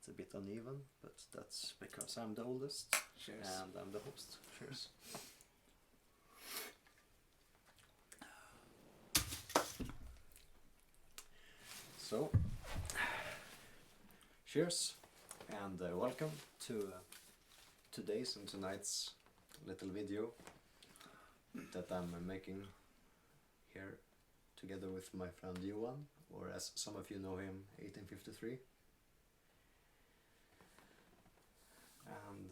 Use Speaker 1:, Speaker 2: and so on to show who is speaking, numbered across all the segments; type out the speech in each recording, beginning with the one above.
Speaker 1: a bit uneven, but that's because I'm the oldest.
Speaker 2: Cheers.
Speaker 1: And I'm the host. Cheers. So, cheers and welcome to today's and tonight's little video that I'm making here together with my friend Johan, or as some of you know him, 1853. And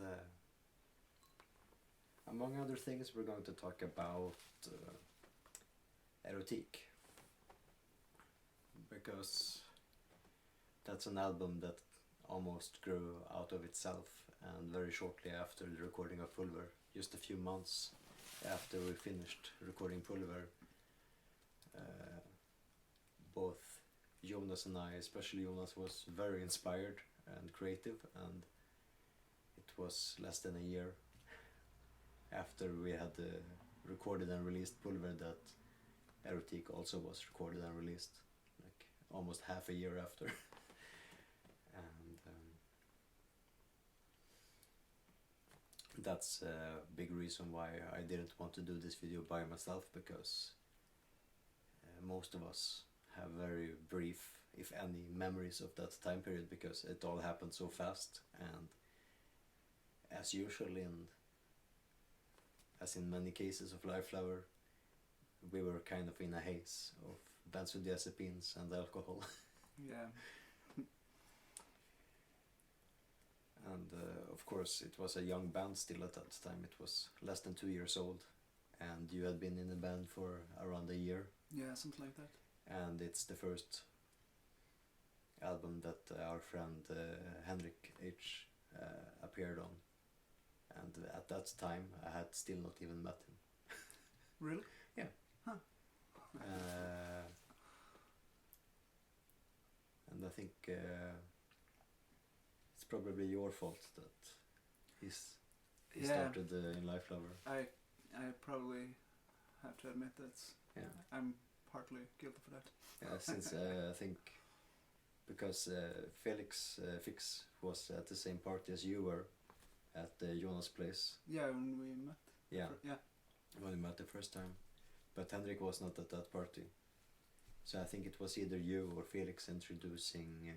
Speaker 1: among other things, we're going to talk about Erotik, because that's an album that almost grew out of itself, and very shortly after the recording of Pulver, just a few months after we finished recording Pulver, both Jonas and I, especially Jonas, was very inspired and creative, and it was less than a year after we had recorded and released Pulver that Erotik also was recorded and released, like almost half a year after. And that's a big reason why I didn't want to do this video by myself, because most of us have very brief, if any, memories of that time period, because it all happened so fast, and as usual, as in many cases of Lifelover, we were kind of in a haze of benzodiazepines and alcohol.
Speaker 2: Yeah.
Speaker 1: And of course it was a young band still at that time. It was less than 2 years old, and you had been in the band for around a year.
Speaker 2: Yeah, something like that.
Speaker 1: And it's the first album that our friend Henrik H appeared on. And at that time I had still not even met him.
Speaker 2: Really?
Speaker 1: Yeah.
Speaker 2: Huh.
Speaker 1: And I think it's probably your fault that he started in Lifelover.
Speaker 2: I probably have to admit that I'm partly guilty for that.
Speaker 1: Yeah, since I think because Felix Fix was at the same party as you were at Jonas' place.
Speaker 2: Yeah, when we met.
Speaker 1: Yeah.
Speaker 2: Yeah.
Speaker 1: When we met the first time. But Henrik was not at that party. So I think it was either you or Felix introducing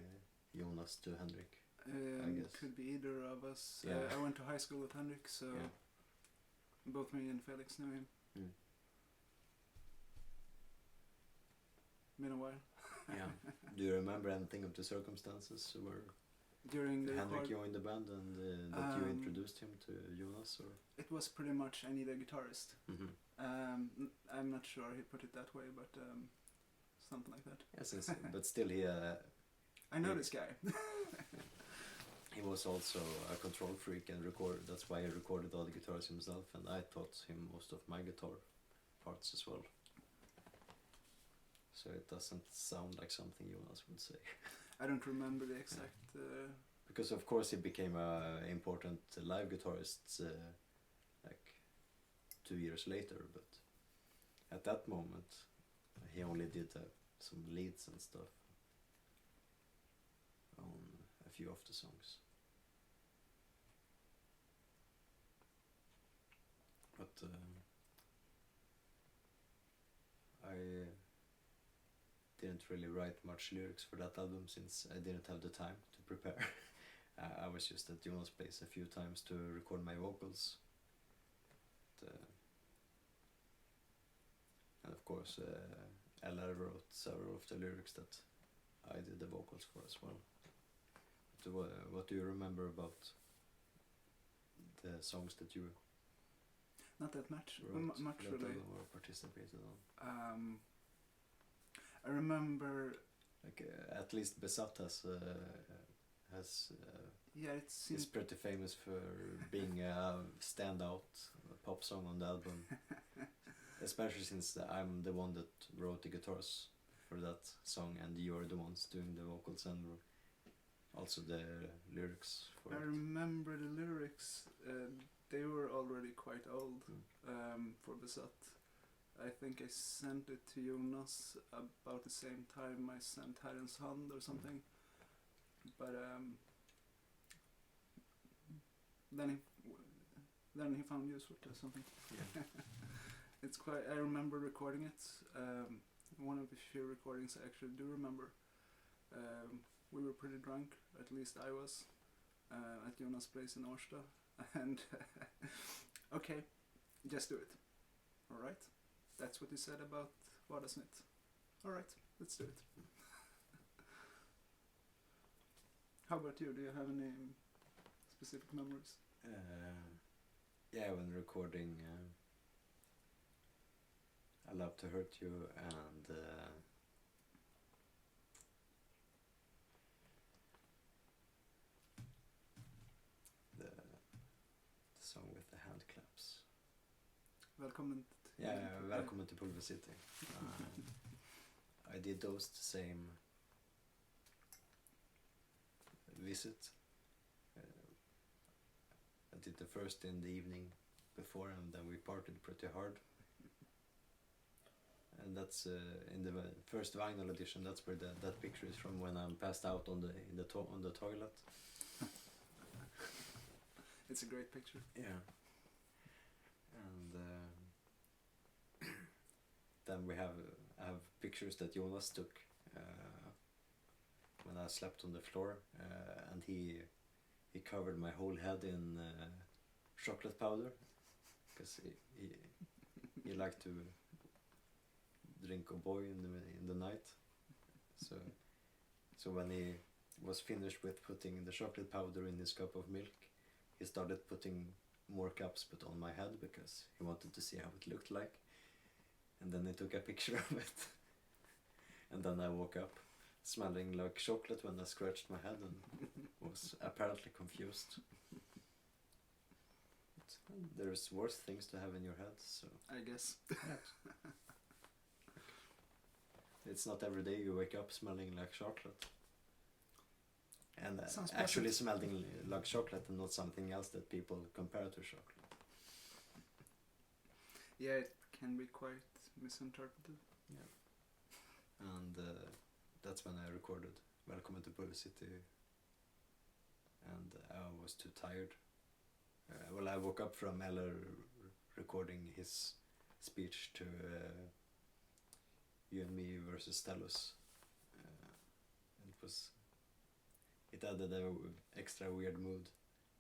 Speaker 1: Jonas to Henrik. I guess.
Speaker 2: Could be either of us.
Speaker 1: Yeah.
Speaker 2: I went to high school with Henrik, so both me and Felix knew him.
Speaker 1: Mm.
Speaker 2: Been a while.
Speaker 1: Yeah. Do you remember anything of the circumstances where
Speaker 2: During the
Speaker 1: Henrik joined the band and that you introduced him to Jonas? Or?
Speaker 2: It was pretty much I need a guitarist.
Speaker 1: Mm-hmm.
Speaker 2: I'm not sure he put it that way, but something like that.
Speaker 1: Yes, but still he...
Speaker 2: I know this guy.
Speaker 1: He was also a control freak and recorder. That's why he recorded all the guitars himself, and I taught him most of my guitar parts as well. So it doesn't sound like something Jonas would say.
Speaker 2: I don't remember the exact...
Speaker 1: Because of course he became an important live guitarist like 2 years later, but at that moment he only did some leads and stuff on a few of the songs. But I didn't really write much lyrics for that album since I didn't have the time to prepare. I was just at Jonas' place a few times to record my vocals. And of course Ella wrote several of the lyrics that I did the vocals for as well. What do you remember about the songs that you
Speaker 2: Not that much.
Speaker 1: wrote,
Speaker 2: Much
Speaker 1: that
Speaker 2: really.
Speaker 1: or participated on?
Speaker 2: I remember.
Speaker 1: Like at least Besatt has
Speaker 2: Yeah, it
Speaker 1: is
Speaker 2: seems.
Speaker 1: pretty famous for being a standout pop song on the album. Especially since I'm the one that wrote the guitars for that song, and you're the ones doing the vocals and also the lyrics for
Speaker 2: I
Speaker 1: it.
Speaker 2: remember the lyrics. They were already quite old for Besatt. I think I sent it to Jonas about the same time I sent Herrens Hand or something. But then he found use for it or something.
Speaker 1: Yeah.
Speaker 2: It's quite. I remember recording it. One of the few recordings I actually do remember. We were pretty drunk, at least I was, at Jonas' place in Årsta, and okay, just do it. All right, that's what you said about Vardagsnytt. All right, let's do it. How about you? Do you have any specific memories?
Speaker 1: Yeah, when recording I Love to Hurt You and the song with the hand claps.
Speaker 2: Välkommen.
Speaker 1: Welcome to Pulver City. I did those the same visit. I did the first in the evening before, and then we partied pretty hard. And that's in the first vinyl edition. That's where that picture is from, when I'm passed out on the toilet.
Speaker 2: It's a great picture.
Speaker 1: Yeah. And then I have pictures that Jonas took when I slept on the floor, and he covered my whole head in chocolate powder, because he liked to drink O'boy in the night. So when he was finished with putting the chocolate powder in his cup of milk, he started putting more cups, but on my head, because he wanted to see how it looked like. And then he took a picture of it. And then I woke up smelling like chocolate when I scratched my head and was apparently confused. But there's worse things to have in your head, so
Speaker 2: I guess.
Speaker 1: It's not every day you wake up smelling like chocolate. And
Speaker 2: Sounds
Speaker 1: actually
Speaker 2: pleasant.
Speaker 1: smelling like chocolate and not something else that people compare to chocolate.
Speaker 2: Yeah, it can be quite misinterpreted.
Speaker 1: Yeah. And that's when I recorded Welcome to Pulver City. And I was too tired. Well, I woke up from Eller recording his speech to You and Me versus Stellus. It added a extra weird mood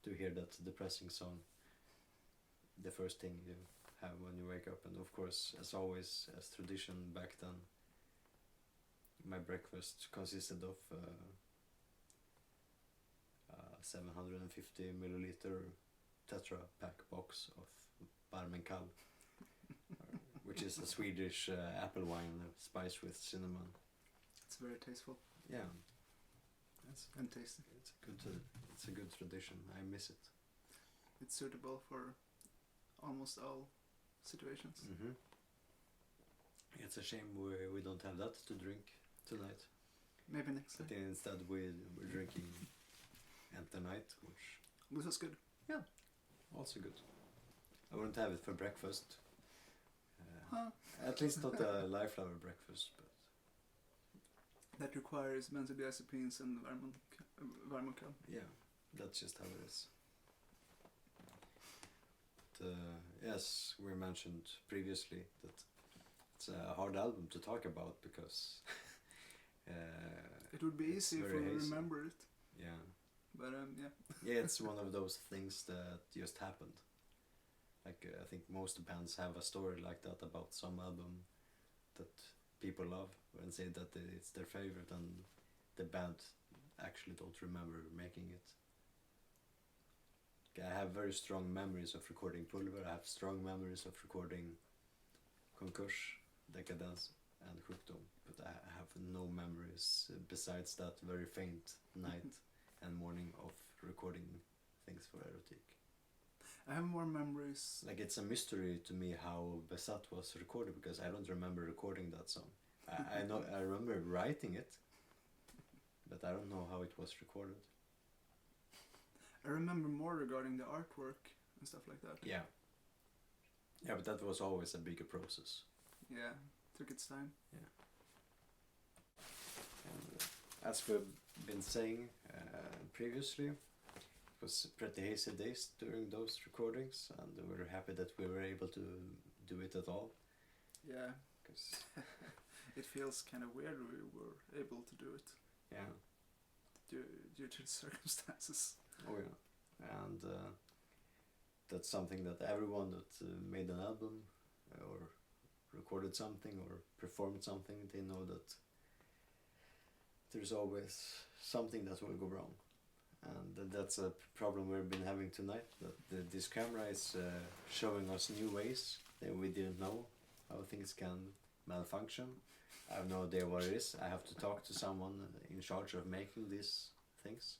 Speaker 1: to hear that depressing song. The first thing you have when you wake up, and of course, as always, as tradition back then, my breakfast consisted of 750 milliliter Tetra Pak box of Varm and Kall, which is a Swedish apple wine spiced with cinnamon.
Speaker 2: It's very tasteful.
Speaker 1: Yeah.
Speaker 2: And tasty.
Speaker 1: It's a good tradition. I miss it.
Speaker 2: It's suitable for almost all situations.
Speaker 1: Mm-hmm. It's a shame we don't have that to drink tonight.
Speaker 2: Maybe next time.
Speaker 1: But instead we're drinking Enter Night, which
Speaker 2: This was good.
Speaker 1: also good. I wouldn't have it for breakfast.
Speaker 2: Huh.
Speaker 1: At least not a Lifelover breakfast, but
Speaker 2: That requires benzodiazepines and varm och kall.
Speaker 1: yeah, that's just how it is. But, yes, we mentioned previously that it's a hard album to talk about because
Speaker 2: It would be
Speaker 1: it's
Speaker 2: easy if
Speaker 1: very
Speaker 2: we
Speaker 1: hazy.
Speaker 2: remember it,
Speaker 1: Yeah.
Speaker 2: but yeah.
Speaker 1: Yeah, it's one of those things that just happened. Like I think most bands have a story like that about some album that people love and say that it's their favorite, and the band actually don't remember making it. I have very strong memories of recording Pulver. I have strong memories of recording Konkurs, Decadence and Sjukdom, but I have no memories besides that very faint night and morning of recording things for Erotik.
Speaker 2: I have more memories.
Speaker 1: Like, it's a mystery to me how Besat was recorded, because I don't remember recording that song. I remember writing it, but I don't know how it was recorded.
Speaker 2: I remember more regarding the artwork and stuff like that.
Speaker 1: Yeah, but that was always a bigger process.
Speaker 2: Yeah, took its time.
Speaker 1: Yeah. And as we've been saying previously, it was pretty hazy days during those recordings, and we're happy that we were able to do it at all.
Speaker 2: Yeah.
Speaker 1: 'Cause
Speaker 2: It feels kind of weird we were able to do it
Speaker 1: yeah,
Speaker 2: due to the circumstances.
Speaker 1: oh yeah, and that's something that everyone that made an album or recorded something or performed something, they know that there's always something that will go wrong, and that's a problem we've been having tonight. That this camera is showing us new ways that we didn't know how things can malfunction. I have no idea what it is. I have to talk to someone in charge of making these things,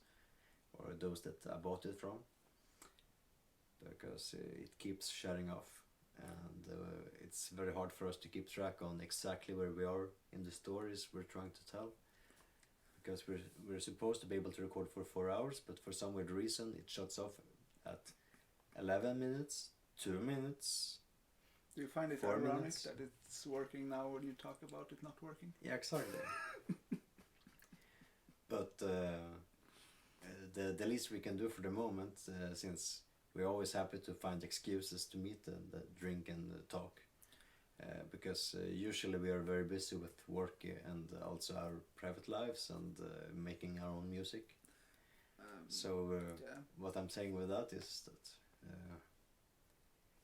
Speaker 1: or those that I bought it from, because it keeps shutting off, and it's very hard for us to keep track on exactly where we are in the stories we're trying to tell, because we're supposed to be able to record for 4 hours, but for some weird reason it shuts off at 11 minutes, 2 minutes.
Speaker 2: Do you find it
Speaker 1: 4
Speaker 2: ironic
Speaker 1: minutes.
Speaker 2: that it's working now when you talk about it not working?
Speaker 1: Yeah, exactly. But the least we can do for the moment, since we're always happy to find excuses to meet and drink and talk, because usually we are very busy with work and also our private lives and making our own music. So
Speaker 2: Yeah.
Speaker 1: what I'm saying with that is that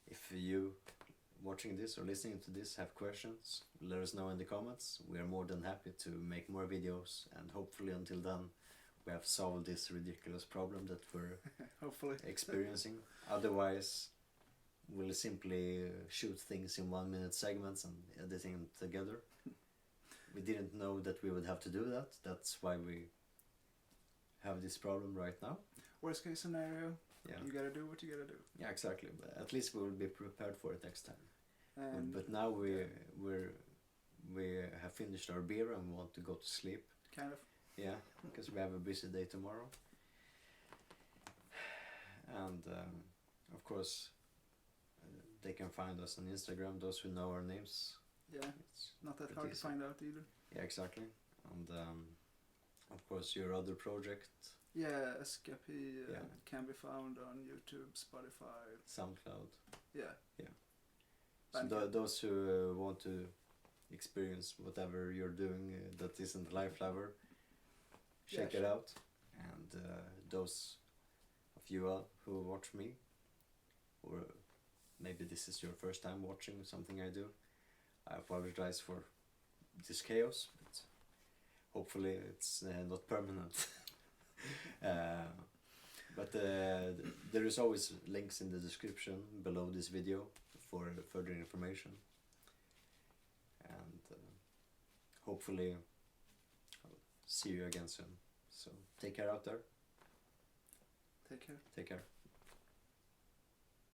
Speaker 1: if you watching this or listening to this have questions, let us know in the comments. We are more than happy to make more videos, and hopefully until then we have solved this ridiculous problem that we're
Speaker 2: Hopefully.
Speaker 1: experiencing. Otherwise we'll simply shoot things in 1 minute segments and editing them together. We didn't know that we would have to do that. That's why we have this problem right now.
Speaker 2: Worst case scenario,
Speaker 1: Yeah.
Speaker 2: you gotta do what you gotta do.
Speaker 1: Yeah, exactly. But at least we will be prepared for it next time.
Speaker 2: And
Speaker 1: But now
Speaker 2: yeah.
Speaker 1: we have finished our beer and we want to go to sleep.
Speaker 2: kind of.
Speaker 1: Yeah, because we have a busy day tomorrow. And of course, they can find us on Instagram. Those who know our names.
Speaker 2: Yeah.
Speaker 1: It's
Speaker 2: Not that
Speaker 1: pretty
Speaker 2: hard to
Speaker 1: easy.
Speaker 2: find out either.
Speaker 1: Yeah, exactly. And of course, your other project,
Speaker 2: Yeah, SKP
Speaker 1: Yeah.
Speaker 2: can be found on YouTube, Spotify.
Speaker 1: SoundCloud.
Speaker 2: Yeah.
Speaker 1: So
Speaker 2: Bandcamp.
Speaker 1: those who want to experience whatever you're doing that isn't Lifelover, check
Speaker 2: Yeah,
Speaker 1: it
Speaker 2: sure.
Speaker 1: out. And those of you who watch me, or maybe this is your first time watching something I do, I apologize for this chaos, but hopefully it's not permanent. But there is always links in the description below this video for further information, and hopefully I'll see you again soon. So take care out there.
Speaker 2: Take care.
Speaker 1: Take care.